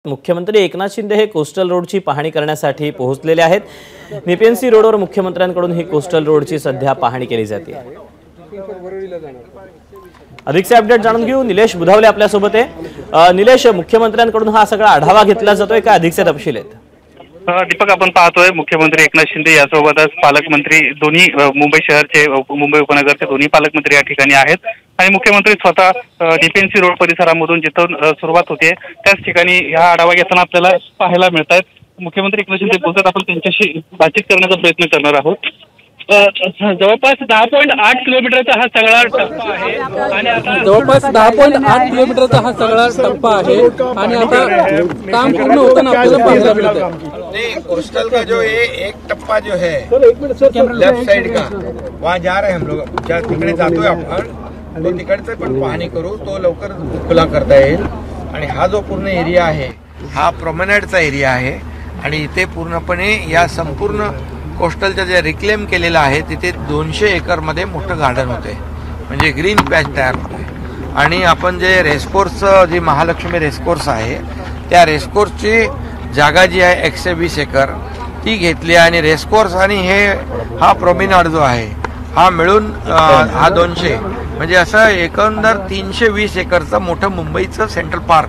मुख्यमंत्री एकनाथ शिंदे हे कोस्टल रोडची पाहणी करण्यासाठी पोहोचलेले आहेत। निपेन्सी रोडवर मुख्यमंत्र्यांकडून ही कोस्टल रोडची सध्या पाहणी केली जाते। अधिकचे अपडेट जाणून घेऊ। निलेश बुधावले आपल्या सोबत आहे। निलेश, मुख्यमंत्र्यांकडून हा सगळा आढावा घेतला जातोय का? अधिकचे तपशील आहेत? दीपक, आपण पाहतोय मुख्यमंत्री एकनाथ शिंदे यासोबतच पालकमंत्री दोन्ही मुंबई शहरचे मुंबई उपनगरचे दोन्ही पालकमंत्री या ठिकाणी आहेत आणि मुख्यमंत्री स्वतः निपेन्सी रोड परिसरामधून जिथून सुरुवात होते त्याच ठिकाणी हा आढावा घेताना आपल्याला पाहायला मिळत आहेत। मुख्यमंत्री एकनाथ शिंदे बोलतात, आपण त्यांच्याशी बातचीत करण्याचा प्रयत्न करणार आहोत। जवळपास 10.8 किलोमीटरचा हा सगळा टप्पा आहे आणि आता जवळपास 10.8 किलोमीटरचा हा सगळा टप्पा आहे आणि आता काम पूर्ण होताना आपल्याला पाहायला मिळतं। नहीं, कोस्टल का जो ये एक टप्पा जो है लेफ्ट साइड का वहाँ जा रहे हैं हम लोग। ज्या तिकडे जातोय आपण तो तिकडचं पण पाहणी करू, तो लवकर खुला करता येईल। आणि हा जो पूर्ण एरिया आहे हा प्रोमेनेडचा एरिया आहे आणि इथे पूर्णपणे या संपूर्ण कोस्टलच्या जे रिक्लेम केलेलं आहे तिथे 200 एकरमध्ये मोठं गार्डन होते, म्हणजे ग्रीन पॅच तयार होते। आणि आपण जे रेसकोर्सचं जी महालक्ष्मी रेसकोर्स आहे त्या रेसकोर्सची जागा जी आहे 120 एकर ती घेतली आणि रेसकोर्स आणि हा प्रोमेनाड जो आहे हा मिळून हा 200 म्हणजे असं एकंदर 320 एकरचं मोठं मुंबईचं सेंट्रल पार्क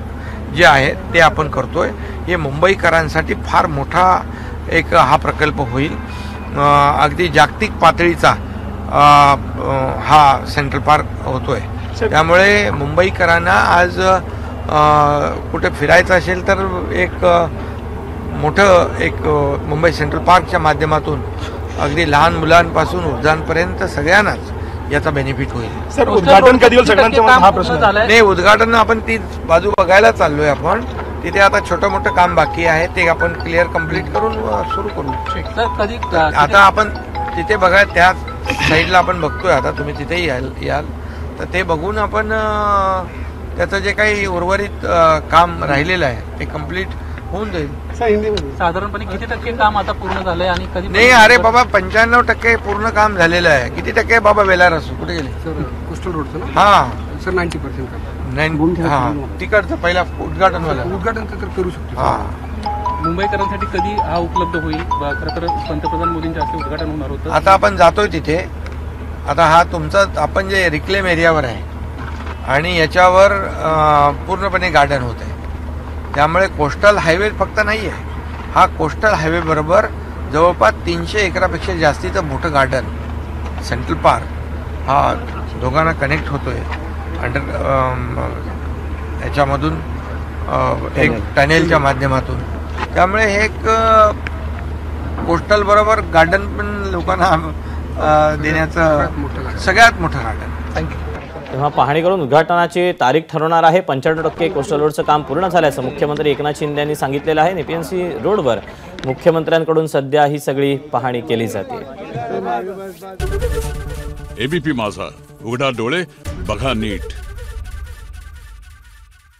जे आहे ते आपण करतोय। हे मुंबईकरांसाठी फार मोठा एक हा प्रकल्प होईल। अगदी जागतिक पातळीचा हा सेंट्रल पार्क होतोय, त्यामुळे मुंबईकरांना आज कुठे फिरायचं असेल तर एक मोठं मुंबई सेंट्रल पार्कच्या माध्यमातून अगदी लहान मुलांपासून वृद्धांपर्यंत सगळ्यांनाच याचा बेनिफिट होईल। सर, उद्घाटन कधी होईल सगळ्यांचा हा प्रश्न नाही, उद्घाटन आपण ती बाजू बघायला चाललोय। आपण तिथे आता छोटं मोठं काम बाकी आहे ते आपण क्लिअर कंप्लीट करून सुरू करू। आता आपण तिथे बघा त्या साईडला आपण बघतोय, आता तुम्ही तिथेही याल तर ते बघून आपण त्याचं जे काही उर्वरित काम राहिलेलं आहे ते कंप्लीट होऊन जाईल। साधारणपणे किती टक्के काम आता पूर्ण झालंय आणि कधी? नाही, अरे बाबा 95% पूर्ण काम झालेलं आहे। किती टक्के बाबा बेलार असू कुठे गेले? कोस्टल रोडचं हा सर 90% हा तिकडचं पहिला उद्घाटन करू शकतो। हा, मुंबईकरांसाठी कधी हा उपलब्ध होईल? खरं तर पंतप्रधान मोदींच्या हस्ते उद्घाटन होणार होतं। आता आपण जातोय तिथे। आता हा तुमचा आपण जे रिक्लेम एरियावर आहे आणि याच्यावर पूर्णपणे गार्डन होत आहे, त्यामुळे कोस्टल हायवे फक्त नाही आहे, हा कोस्टल हायवे बरोबर जवळपास 300 एकरापेक्षा जास्तीचं मोठं गार्डन सेंट्रल पार्क हा दोघांना कनेक्ट होतोय अंडर याच्यामधून एक टनेलच्या माध्यमातून। त्यामुळे हे एक कोस्टल बरोबर गार्डन पण लोकांना देण्याचं सगळ्यात मोठं गार्डन। थँक्यू। तेव्हा पाहणी करून उद्घाटनाची तारीख ठरवणार आहे। 95% कोस्टल रोडचं काम पूर्ण झाल्याचं मुख्यमंत्री एकनाथ शिंदे यांनी सांगितलेलं आहे। निपेन्सी रोडवर मुख्यमंत्र्यांकडून सध्या ही सगळी पाहणी केली जाते। एबीपी माझा, उघडा डोळे बघा नीट।